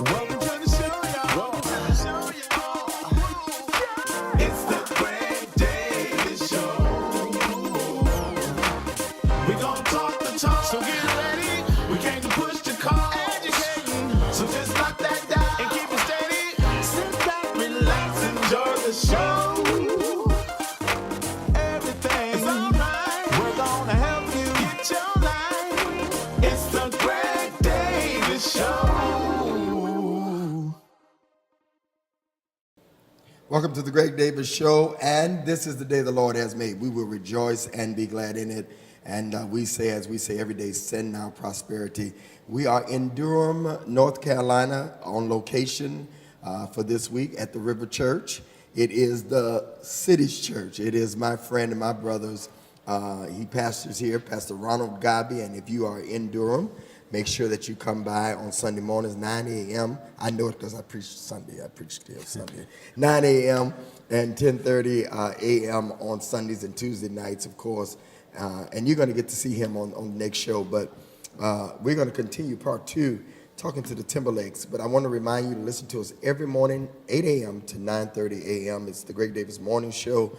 Welcome to the show, y'all. Welcome to the show, y'all. It's the Greg Davis Show. We gon' talk the talk, so get ready. We came to push the call, educating. So just lock that down and keep it steady. Sit back, relax, enjoy the show. Everything's alright. We're gonna help you get your life. It's the Greg Davis Show. Welcome to the Greg Davis Show, and this is the day the Lord has made. We will rejoice and be glad in it. And we say, as we say every day, send now prosperity. We are in Durham, North Carolina, on location for this week at the River Church. It is the city's church. It is my friend and my brother's. He pastors here, Pastor Ronald Gabi, and if you are in Durham, make sure that you come by on Sunday mornings, 9 a.m. I know it because I preach Sunday. I preach still Sunday. 9 a.m. and 10:30 a.m. on Sundays and Tuesday nights, of course. And you're going to get to see him on the next show. But we're going to continue part 2, talking to the Timberlakes. But I want to remind you to listen to us every morning, 8 a.m. to 9:30 a.m. It's the Greg Davis Morning Show,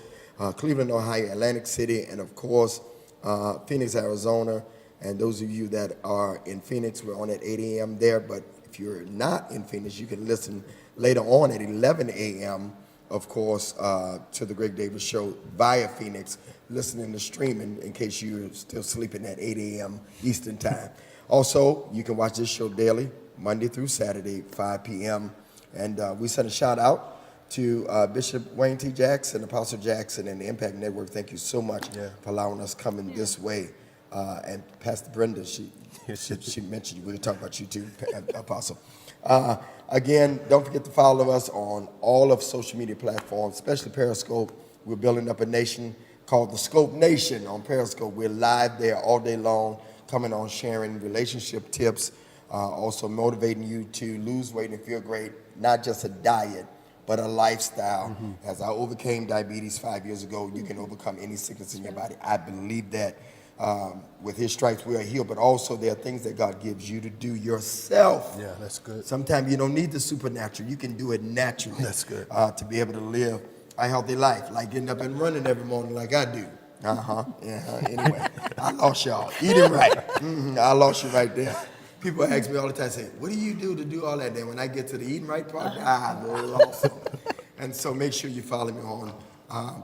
Cleveland, Ohio, Atlantic City, and, of course, Phoenix, Arizona. And those of you that are in Phoenix, we're on at 8 a.m. there. But if you're not in Phoenix, you can listen later on at 11 a.m., of course, to the Greg Davis Show via Phoenix, listening to streaming in case you're still sleeping at 8 a.m. Eastern Time. Also, you can watch this show daily, Monday through Saturday, 5 p.m. And we send a shout out to Bishop Wayne T. Jackson, Apostle Jackson, and the Impact Network. Thank you so much for allowing us coming this way. And Pastor Brenda, she mentioned you. We'll talk about you too, Apostle. Again, don't forget to follow us on all of social media platforms, especially Periscope. We're building up a nation called the Scope Nation on Periscope. We're live there all day long, coming on sharing relationship tips, also motivating you to lose weight and feel great, not just a diet, but a lifestyle. As I overcame diabetes 5 years ago, you can overcome any sickness in your body. I believe that. With his stripes we are healed, but also there are things that God gives you to do yourself. Yeah, that's good. Sometimes you don't need the supernatural. You can do it naturally. That's good. To be able to live a healthy life, like getting up and running every morning like I do. Anyway, I lost y'all. Eating right. I lost you right there. People ask me all the time, say, what do you do to do all that? Then when I get to the eating right part, I lost them. And so make sure you follow me on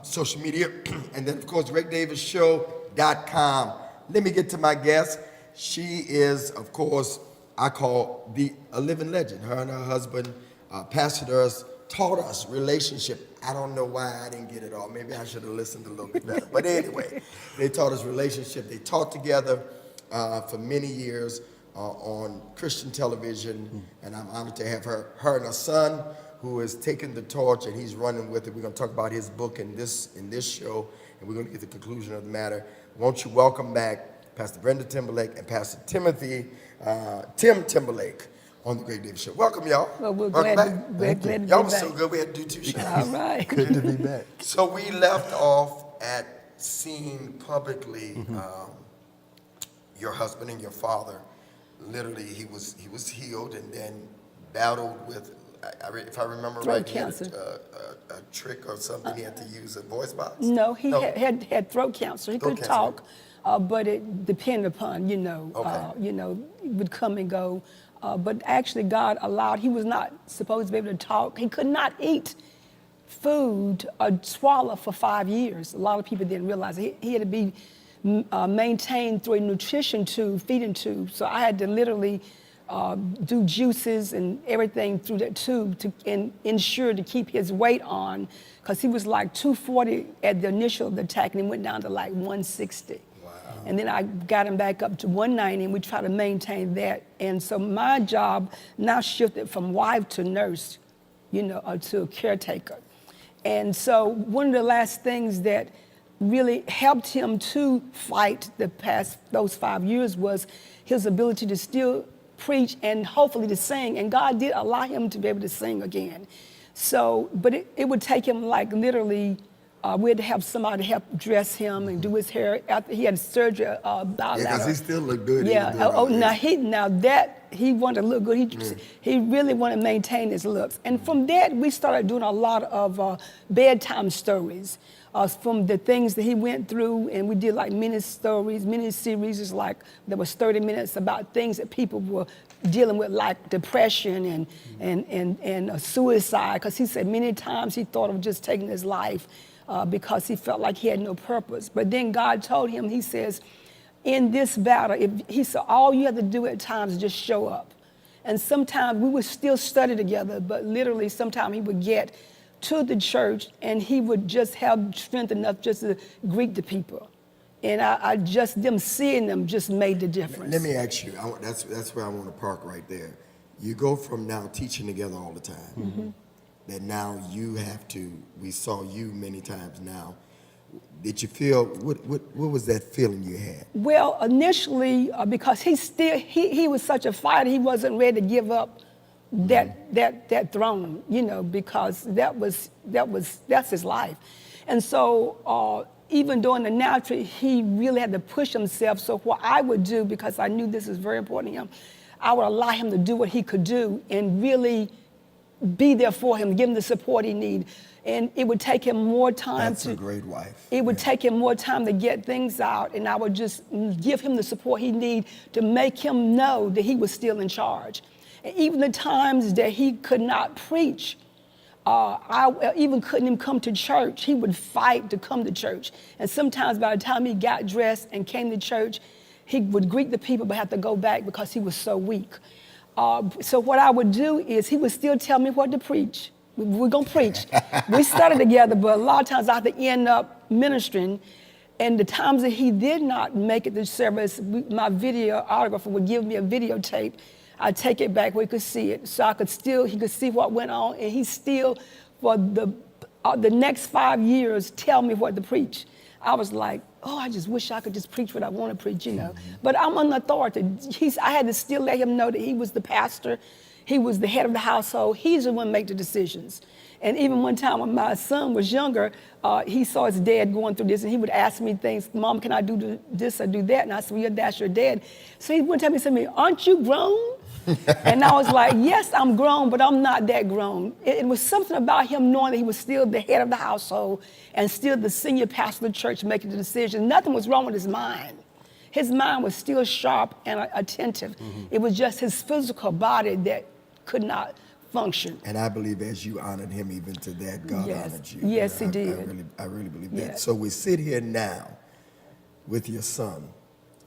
social media. And then, of course, GregDavisShow.com. Let me get to my guest. She is, of course, I call a living legend. Her and her husband pastored us, taught us relationship. I don't know why I didn't get it all. Maybe I should have listened a little bit better. But anyway, they taught us relationship. They taught together for many years on Christian television, and I'm honored to have her and her son, who has taken the torch and he's running with it. We're going to talk about his book in this show, and we're going to get to the conclusion of the matter. Won't you welcome back Pastor Brenda Timberlake and Pastor Tim Timberlake on the Greg Davis Show. Welcome, y'all. Well, we're welcome glad back. to be back. Y'all were so good, we had to do 2 shows. All right. Good to be back. So we left off at seeing publicly your husband and your father. Literally, he was healed and then battled with, if I remember Throat right, cancer. He had a trick or something. He had to use a voice box. No, he had throat cancer. He could talk, but it depended upon, it would come and go. But actually, God allowed. He was not supposed to be able to talk. He could not eat food or swallow for 5 years. A lot of people didn't realize it. He had to be maintained through a nutrition tube, feeding tube. So I had to literally do juices and everything through that tube to ensure to keep his weight on, because he was like 240 at the initial attack, and he went down to like 160. Wow. And then I got him back up to 190, and we try to maintain that. And so my job now shifted from wife to nurse, to a caretaker. And so one of the last things that really helped him to fight those 5 years was his ability to still preach and hopefully to sing. And God did allow him to be able to sing again. So, but it would take him like literally, we had to have somebody help dress him and do his hair after he had surgery. Because he still looked good. Yeah. Now that he wanted to look good. He really wanted to maintain his looks. And from that, we started doing a lot of bedtime stories from the things that he went through. And we did like mini series, like there was 30 minutes about things that people were dealing with, like depression and suicide. Because he said many times he thought of just taking his life because he felt like he had no purpose. But then God told him, he says, in this battle, he said, all you have to do at times is just show up. And sometimes we would still study together, but literally sometimes he would get to the church and he would just have strength enough just to greet the people. And I just, them seeing them just made the difference. Let me ask you, that's where I want to park right there. You go from now teaching together all the time, that now you have to, we saw you many times now. Did you feel, what was that feeling you had? Well, initially, because he was such a fighter, he wasn't ready to give up that throne, you know, because that's his life. And so even during the natural, he really had to push himself. So what I would do, because I knew this is very important to him, I would allow him to do what he could do and really be there for him, give him the support he needed. And it would take him more time That's a great wife. It would take him more time to get things out, and I would just give him the support he needed to make him know that he was still in charge. And even the times that he could not preach, I even couldn't even come to church. He would fight to come to church. And sometimes by the time he got dressed and came to church, he would greet the people but have to go back because he was so weak. So what I would do is he would still tell me what to preach. We're going to preach. We studied together, but a lot of times I have to end up ministering. And the times that he did not make it to service, my videographer would give me a videotape. I'd take it back where he could see it. So he could see what went on. And he still, for the next 5 years, tell me what to preach. I was like, oh, I just wish I could just preach what I want to preach, you know. But I'm an authority. I had to still let him know that he was the pastor. He was the head of the household. He's the one make the decisions. And even one time when my son was younger, he saw his dad going through this, and he would ask me things, Mom, can I do this or do that? And I said, well, that's your dad. So he one time he said to me, aren't you grown? And I was like, yes, I'm grown, but I'm not that grown. It was something about him knowing that he was still the head of the household and still the senior pastor of the church making the decision. Nothing was wrong with his mind. His mind was still sharp and attentive. It was just his physical body that could not function. And I believe as you honored him even to that, God honored you. Yes, he did. I really believe that. Yes. So we sit here now with your son,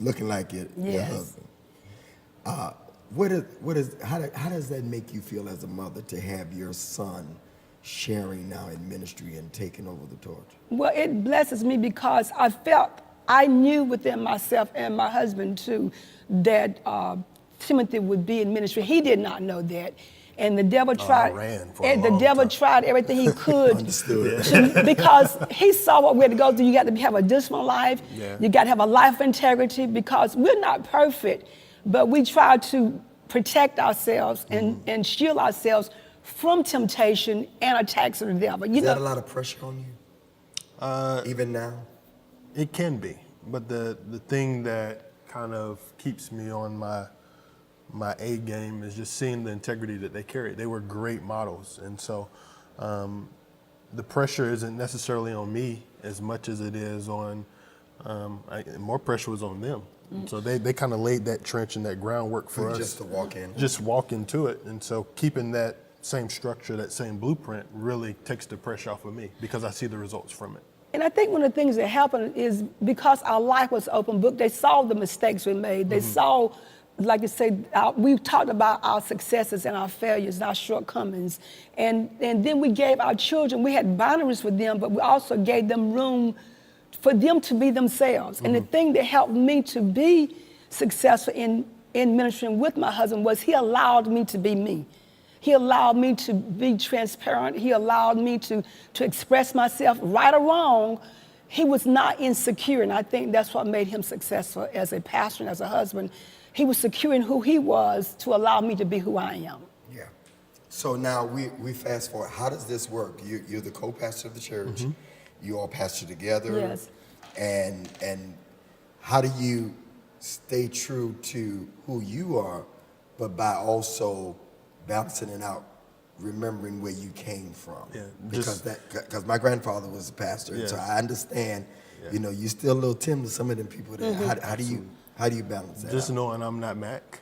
looking like your husband. How does that make you feel as a mother to have your son sharing now in ministry and taking over the torch? Well, it blesses me because I knew within myself and my husband too that Timothy would be in ministry. He did not know that. And the devil tried. Tried everything he could. Understood. Because he saw what we had to go through. You got to have a disciplined life. Yeah. You got to have a life of integrity, because we're not perfect, but we try to protect ourselves and shield ourselves from temptation and attacks of the devil. Is that a lot of pressure on you? Even now? It can be, but the thing that kind of keeps me on my A game is just seeing the integrity that they carry. They were great models, and so the pressure isn't necessarily on me as much as it is on, more pressure was on them. So they kind of laid that trench and that groundwork for us. Just to walk in. Just walk into it, and so keeping that same structure, that same blueprint really takes the pressure off of me because I see the results from it. And I think one of the things that happened is because our life was open book, they saw the mistakes we made. They saw, like you say, we talked about our successes and our failures and our shortcomings. And then we gave our children, we had boundaries for them, but we also gave them room for them to be themselves. And the thing that helped me to be successful in ministering with my husband was he allowed me to be me. He allowed me to be transparent. He allowed me to express myself, right or wrong. He was not insecure, and I think that's what made him successful as a pastor and as a husband. He was secure in who he was to allow me to be who I am. Yeah. So now we fast forward. How does this work? You're the co-pastor of the church. You all pastor together. Yes. And how do you stay true to who you are, but by also balancing it out, remembering where you came from. Yeah, Because my grandfather was a pastor, and so Yeah. I understand. You know, you still a little Tim to some of them people there. How do you balance that? Just out? knowing I'm not Mac,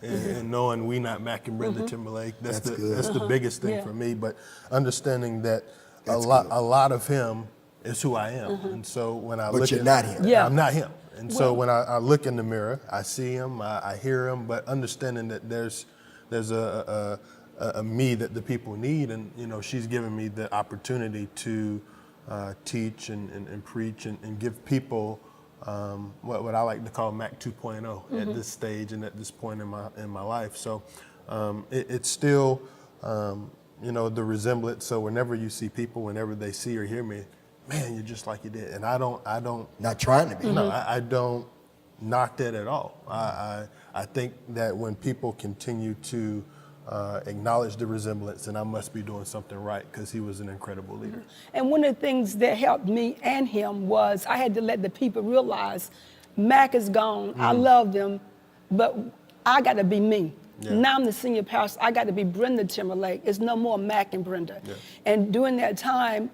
and knowing we not Mac and Brenda Timberlake. That's good. the biggest thing Yeah. for me. But understanding that a That's lot good. a lot of him is who I am, and so when I But look you're at not him. Yeah. I'm not him. And so Well- when I look in the mirror, I see him, I hear him, but understanding that there's a me that the people need, and you know, she's given me the opportunity to teach and preach and give people what I like to call Mac 2.0 at this stage and at this point in my life. So it's still you know, the resemblance. So whenever you see people, whenever they see or hear me, man, you're just like you did. And I don't Not trying to be. no, I don't knock that at all. I think that when people continue to acknowledge the resemblance, then I must be doing something right, because he was an incredible leader. And one of the things that helped me and him was I had to let the people realize Mac is gone. I love them, but I got to be me. Yeah. Now I'm the senior pastor. I got to be Brenda Timberlake. It's no more Mac and Brenda. Yeah. And during that time,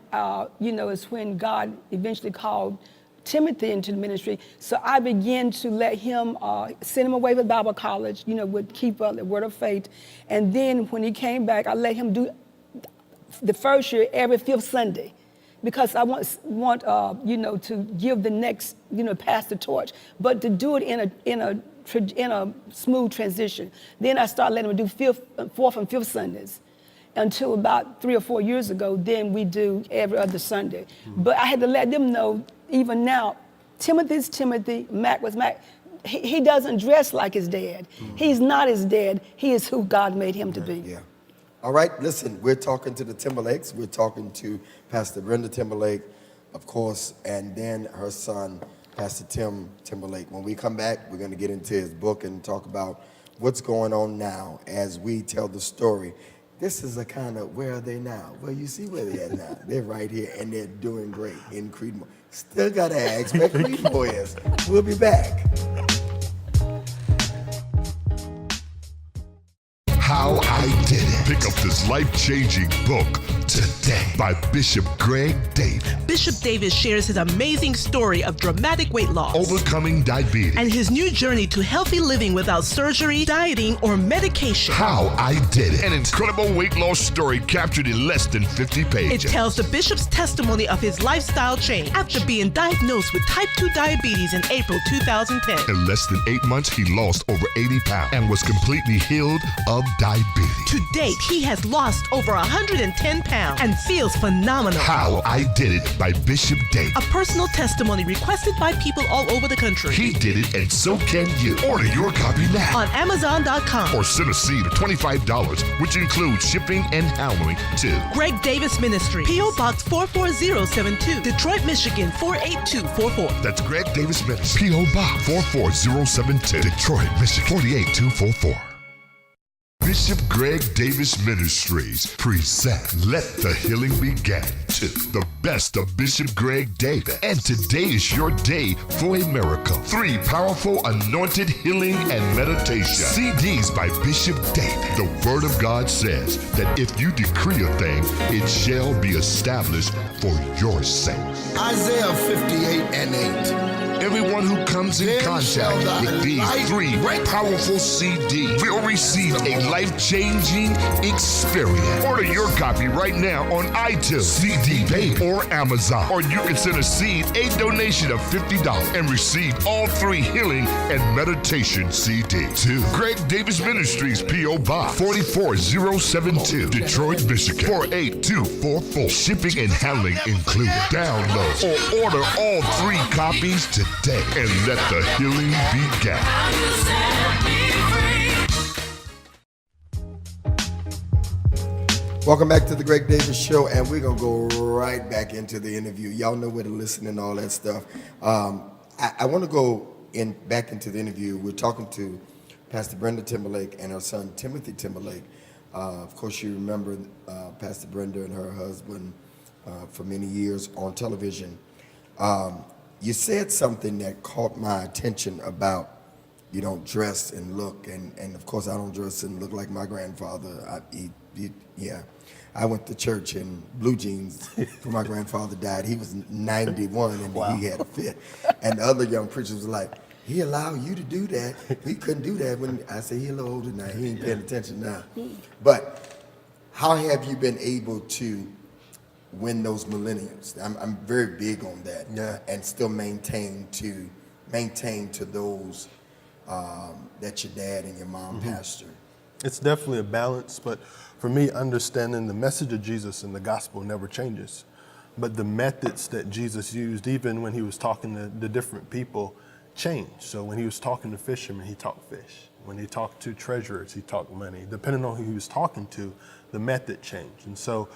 you know, is when God eventually called Timothy into the ministry. So I began to let him send him away with Bible college, you know, would keep up the word of faith. And then when he came back, I let him do the first year every fifth Sunday, because I want you know, to give the next, you know, pass the torch, but to do it in a smooth transition. Then I started letting him do fourth and fifth Sundays. Until about 3 or 4 years ago, then we do every other Sunday. But I had to let them know, even now, Timothy's Timothy, Mac was Mac. He doesn't dress like his dad. He's not his dad. He is who God made him to be. Yeah. All right, listen, we're talking to the Timberlakes. We're talking to Pastor Brenda Timberlake, of course, and then her son, Pastor Tim Timberlake. When we come back, we're going to get into his book and talk about what's going on now as we tell the story. This is a kind of, where are they now? Well, you see where they're at now. They're right here, and they're doing great in Creedmoor. Still got to ask where Creedmoor is. We'll be back. How I Did It. Pick up this life-changing book today by Bishop Greg Davis. Bishop Davis shares his amazing story of dramatic weight loss, Overcoming Diabetes. and his new journey to healthy living without surgery, dieting, or medication. How I Did It. An incredible weight loss story captured in less than 50 It pages. tells the bishop's testimony of his lifestyle change after being diagnosed with type 2 diabetes in April 2010. In less than 8 months, he lost over 80 pounds and was completely healed of diabetes. To date, he has lost over 110 pounds and feels phenomenal. How I Did It by Bishop Davis. A personal testimony requested by people all over the country. He did it, and so can you. Order your copy now. On Amazon.com. Or send a seed of $25, which includes shipping and handling too. Greg Davis Ministry, P.O. Box 44072, Detroit, Michigan 48244. That's Greg Davis Ministries, P.O. Box 44072, Detroit, Michigan 48244. Bishop Greg Davis Ministries present Let the Healing Begin 2, the best of Bishop Greg Davis. And today is your day for a miracle. 3 powerful anointed healing and meditation CDs by Bishop Davis. The Word of God says that if you decree a thing, it shall be established for your sake. Isaiah 58 and 8. Everyone who comes in Then shall contact the with these light 3 break powerful CDs will receive a life-changing experience. Order your copy right now on iTunes, CD Baby, or Amazon. Or you can send a seed, a donation of $50, and receive all 3 healing and meditation CDs. To Greg Davis Ministries, P.O. Box 44072, Detroit, Michigan 48244. Shipping and handling included. Download or order all 3 copies today and let the healing begin. Welcome back to the Greg Davis Show, and we're going to go right back into the interview. Y'all know where to listen and all that stuff. I want to go back into the interview. We're talking to Pastor Brenda Timberlake and her son, Timothy Timberlake. Of course, you remember Pastor Brenda and her husband for many years on television. You said something that caught my attention about, you don't dress and look, and of course I don't dress and look like my grandfather. I went to church in blue jeans when my grandfather died. He was 91 and he had a fit. And the other young preachers was like, he allow you to do that. We couldn't do that when I say he a little older now. He ain't paying attention now. But how have you been able to win those millennials? I'm very big on that, and still maintain to those that your dad and your mom pastor. It's definitely a balance, but for me, understanding the message of Jesus and the gospel never changes. But the methods that Jesus used, even when he was talking to the different people, changed. So when he was talking to fishermen, he talked fish. When he talked to treasurers, he talked money. Depending on who he was talking to, the method changed. And so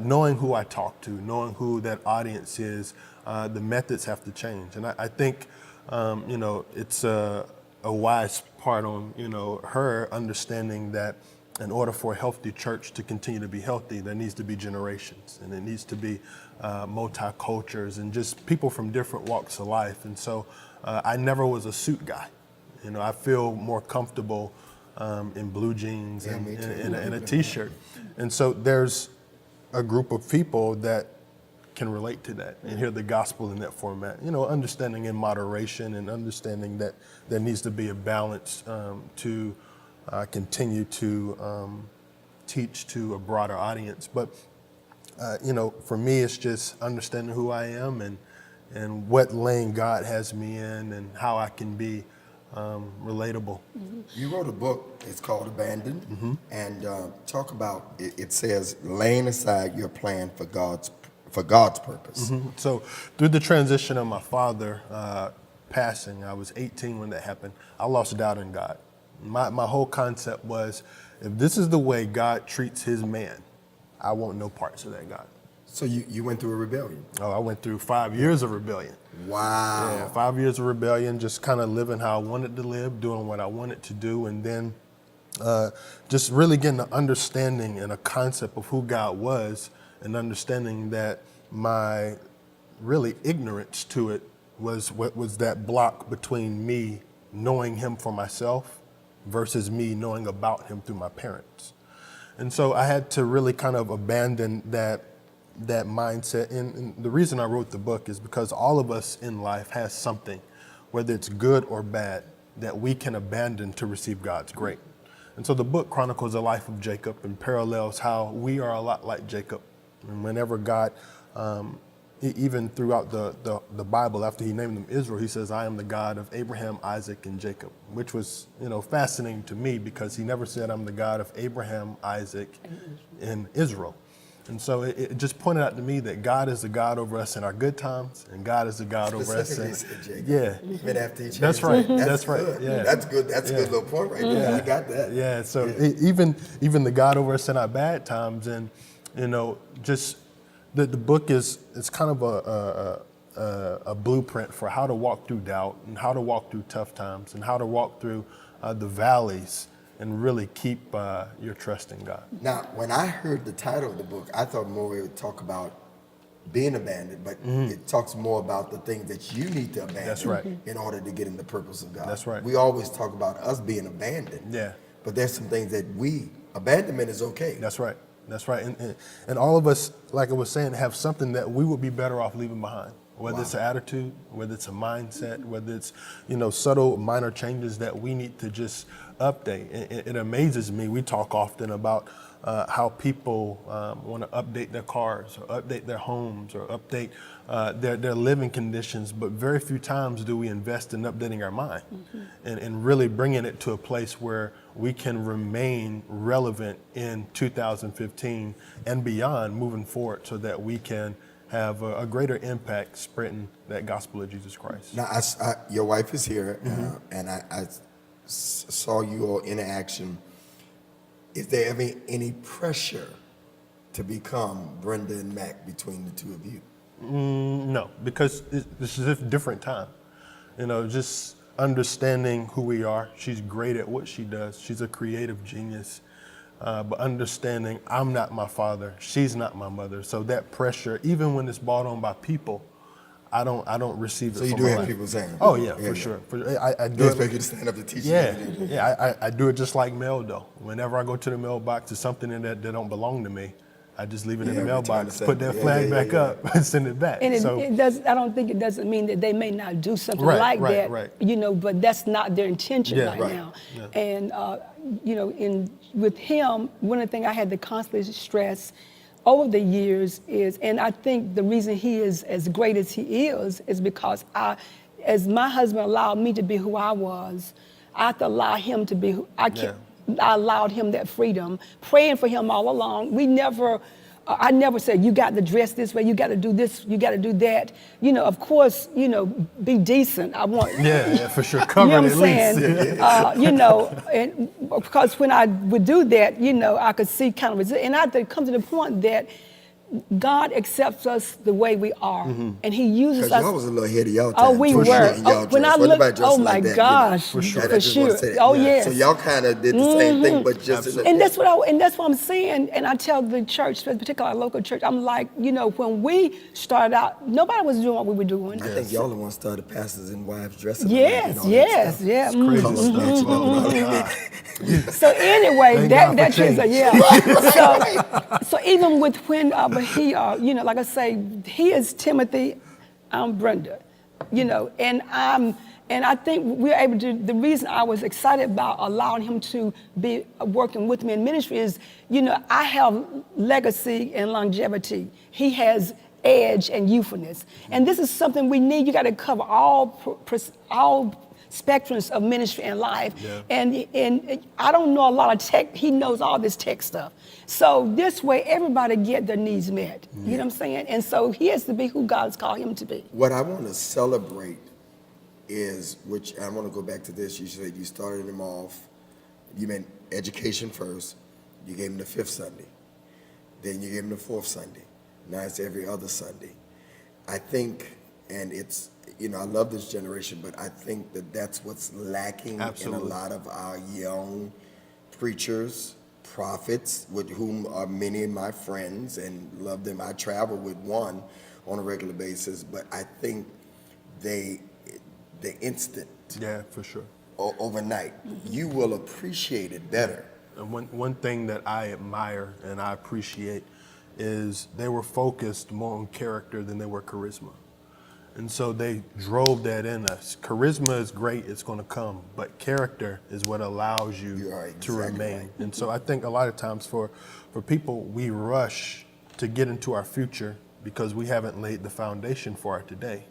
knowing who I talk to, knowing who that audience is, the methods have to change. And I think, it's a wise part on, her understanding that in order for a healthy church to continue to be healthy, there needs to be generations, and it needs to be multi-cultures and just people from different walks of life. And so I never was a suit guy. I feel more comfortable in blue jeans and a t-shirt. And so there's a group of people that can relate to that and hear the gospel in that format. Understanding in moderation and understanding that there needs to be a balance to continue to teach to a broader audience. But, for me, it's just understanding who I am and what lane God has me in and how I can be relatable. You wrote a book, it's called Abandoned, and talk about, it says, laying aside your plan for God's purpose. So through the transition of my father passing, I was 18 when that happened, I lost doubt in God. My whole concept was, if this is the way God treats his man, I want no parts of that God. So you went through a rebellion? Oh, I went through 5 years of rebellion. Wow. Yeah, 5 years of rebellion, just kind of living how I wanted to live, doing what I wanted to do, and then just really getting an understanding and a concept of who God was, and understanding that my really ignorance to it was what was that block between me knowing him for myself versus me knowing about him through my parents. And so I had to really kind of abandon that mindset. And the reason I wrote the book is because all of us in life has something, whether it's good or bad, that we can abandon to receive God's grace. And so the book chronicles the life of Jacob and parallels how we are a lot like Jacob. And whenever God, even throughout the Bible, after he named them Israel, he says, I am the God of Abraham, Isaac, and Jacob, which was, fascinating to me because he never said, I'm the God of Abraham, Isaac, and Israel. And so it just pointed out to me that God is the God over us in our good times, and God is the God over us in, Even after he changed. That's right. That's good. right. Yeah. That's good. That's a good little point right there. I got that. Yeah. So even the God over us in our bad times, and just the book it's kind of a blueprint for how to walk through doubt and how to walk through tough times and how to walk through the valleys and really keep your trust in God. Now, when I heard the title of the book, I thought more it would talk about being abandoned, but it talks more about the things that you need to abandon. That's right. In order to get in the purpose of God. That's right. We always talk about us being abandoned. Yeah. But there's some things that abandonment is okay. That's right. That's right. And all of us, like I was saying, have something that we would be better off leaving behind. Whether it's an attitude, whether it's a mindset, whether it's, subtle minor changes that we need to just update. It amazes me. We talk often about how people want to update their cars or update their homes or update their living conditions, but very few times do we invest in updating our mind and really bringing it to a place where we can remain relevant in 2015 and beyond, moving forward, so that we can have a greater impact spreading that gospel of Jesus Christ. Now, your wife is here, and I saw you all in action. Is there ever any pressure to become Brenda and Mac between the two of you? No, because this is a different time. Just understanding who we are. She's great at what she does. She's a creative genius. But understanding I'm not my father, she's not my mother. So that pressure, even when it's brought on by people, I don't receive it. So you from do my have life. people saying? Oh yeah, for sure. I do They it. expect you to stand up to teach. Yeah, yeah. I do it just like mail though. Whenever I go to the mailbox, it's something in that don't belong to me. I just leave it in the Yeah, return mailbox, the put that same. flag Yeah, back up, and send it back. And so it does. I don't think it doesn't mean that they may not do something Right, like right, that. right. You know, but that's not their intention Yeah, right, right. now. Yeah. And you know, with him, one of the things I had to constantly stress over the years is, and I think the reason he is as great as he is because as my husband allowed me to be who I was, I have to allow him to be who I can. I allowed him that freedom, praying for him all along. I never said, you got to dress this way, you got to do this, you got to do that. You know, of course, you know, be decent. I want. yeah, for sure, You cover know it what at I'm least. saying? You know, and because when I would do that, you know, I could see kind of, and I had to come to the point that God accepts us the way we are, and He uses Because us. y'all was a little ahead of y'all time. Oh, we too, were. in y'all When dress. I Wasn't look, nobody dressing oh my like that, gosh, you know? for I just sure. wanna say that. Oh yes. So y'all kind of did the same thing, but just in And that's what I'm saying. And I tell the church, particularly our local church, I'm like, you know, when we started out, nobody was doing what we were doing. I think y'all the ones started pastors and wives dressing. Yes, alike and all that yes, stuff. yeah. Crazy Color stuff. matching Oh, and all my that. God. So anyway, Thank that God that for is change. yeah. So even with when, but he, you know, like I say, he is Timothy, I'm Brenda, you know, and I think we're able to. The reason I was excited about allowing him to be working with me in ministry is, you know, I have legacy and longevity. He has edge and youthfulness, and this is something we need. You got to cover all spectrums of ministry and life. Yeah. And I don't know a lot of tech. He knows all this tech stuff. So this way, everybody get their needs met. You know what I'm saying? And so he has to be who God's called him to be. What I want to celebrate is, which I want to go back to this. You said you started him off. You meant education first. You gave him the fifth Sunday. Then you gave him the fourth Sunday. Now it's every other Sunday. I think, and it's, you know, I love this generation, but I think that that's what's lacking Absolutely. in a lot of our young preachers, prophets, with whom are many of my friends and love them. I travel with one on a regular basis, but I think the instant, Yeah, for sure. overnight, you will appreciate it better. And one thing that I admire and I appreciate is they were focused more on character than they were charisma. And so they drove that in us. Charisma is great, it's going to come, but character is what allows you are to exactly remain. right. And so I think a lot of times for people, we rush to get into our future because we haven't laid the foundation for our today.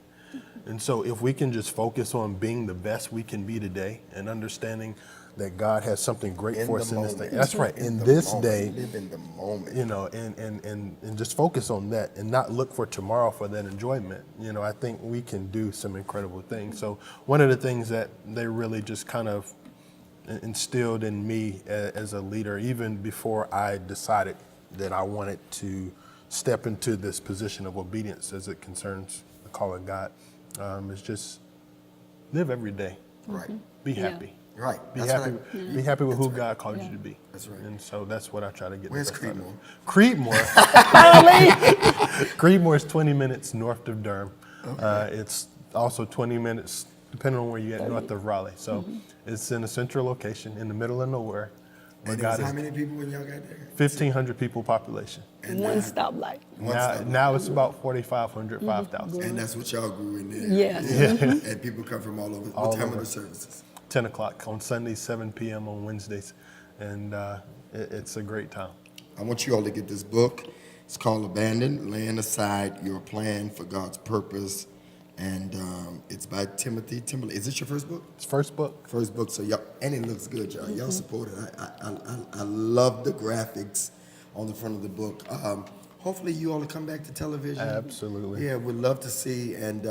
And so if we can just focus on being the best we can be today and understanding that God has something great for us in this day. That's right. In the this moment. day, Live in the moment. you know, and just focus on that and not look for tomorrow for that enjoyment. You know, I think we can do some incredible things. So one of the things that they really just kind of instilled in me as a leader, even before I decided that I wanted to step into this position of obedience as it concerns the call of God, is just live every day. Right. Be Yeah. happy. Right. Be That's happy. right. Be happy with who right. God called you to be. That's right. And so that's what I try to get. Where's the best out of. Creedmoor? Creedmoor. Creedmoor is 20 minutes north of Durham. Okay. It's also 20 minutes, depending on where you're at, north of Raleigh. So it's in a central location in the middle of nowhere. And it was how many people when y'all got there? 1,500 people population. And One stoplight. Now it's about 4,500, 5,000. And that's what y'all grew in there. Yes. Yeah. And people come from all over. All What time over. are the services? 10 o'clock on Sundays, 7 p.m. on Wednesdays. And it's a great time. I want you all to get this book. It's called Abandoned, Laying Aside Your Plan for God's Purpose. And it's by Timothy Timberlakes. Is this your first book? It's first book. First book. So y'all, and it looks good, y'all. Y'all support it. I love the graphics on the front of the book. Hopefully you all will come back to television. Absolutely. Yeah, we'd love to see. And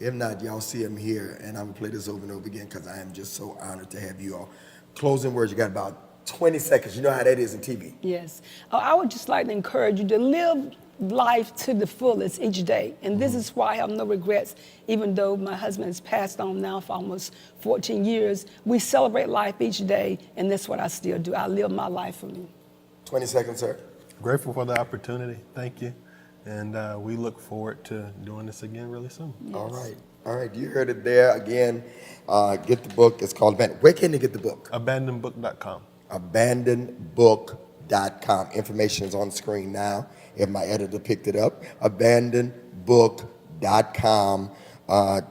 if not, y'all see him here. And I'm going to play this over and over again because I am just so honored to have you all. Closing words, you got about 20 seconds. You know how that is in TV. Yes. I would just like to encourage you to live life to the fullest each day. And this is why I have no regrets, even though my husband has passed on now for almost 14 years. We celebrate life each day, and that's what I still do. I live my life for me. 20 seconds, sir. Grateful for the opportunity. Thank you. And we look forward to doing this again really soon. All right. You heard it there again. Get the book. It's called Abandoned. Where can they get the book? Abandonedbook.com. Abandonedbook.com. Information is on the screen now. If my editor picked it up, abandonedbook.com.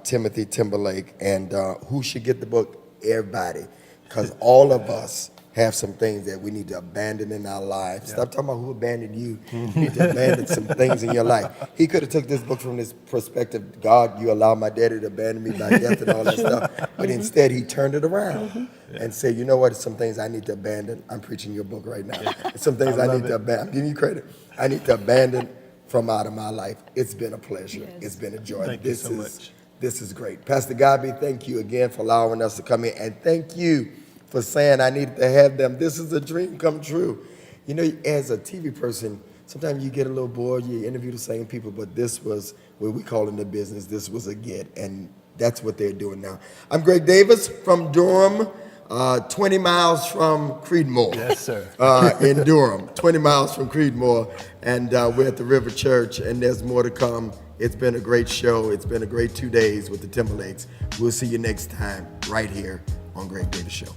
Timothy Timberlake. And who should get the book? Everybody. Because all of us have some things that we need to abandon in our lives. Stop talking about who abandoned you. You need to abandon some things in your life. He could have took this book from this perspective, God, you allowed my daddy to abandon me by death and all that stuff. But instead, he turned it around and said, you know what, some things I need to abandon. I'm preaching your book right now. Some things I need to abandon. I'm giving you credit. I need to abandon from out of my life. It's been a pleasure. Yes. It's been a joy. Thank you so much. This is great. Pastor Gabi, thank you again for allowing us to come in. And thank you for saying I needed to have them. This is a dream come true. You know, as a TV person, sometimes you get a little bored, you interview the same people, but this was what we call in the business, this was a get, and that's what they're doing now. I'm Greg Davis from Durham, 20 miles from Creedmoor. Yes, sir. In Durham, 20 miles from Creedmoor, and we're at the River Church, and there's more to come. It's been a great show. It's been a great 2 days with the Timberlakes. We'll see you next time right here on Greg Davis Show.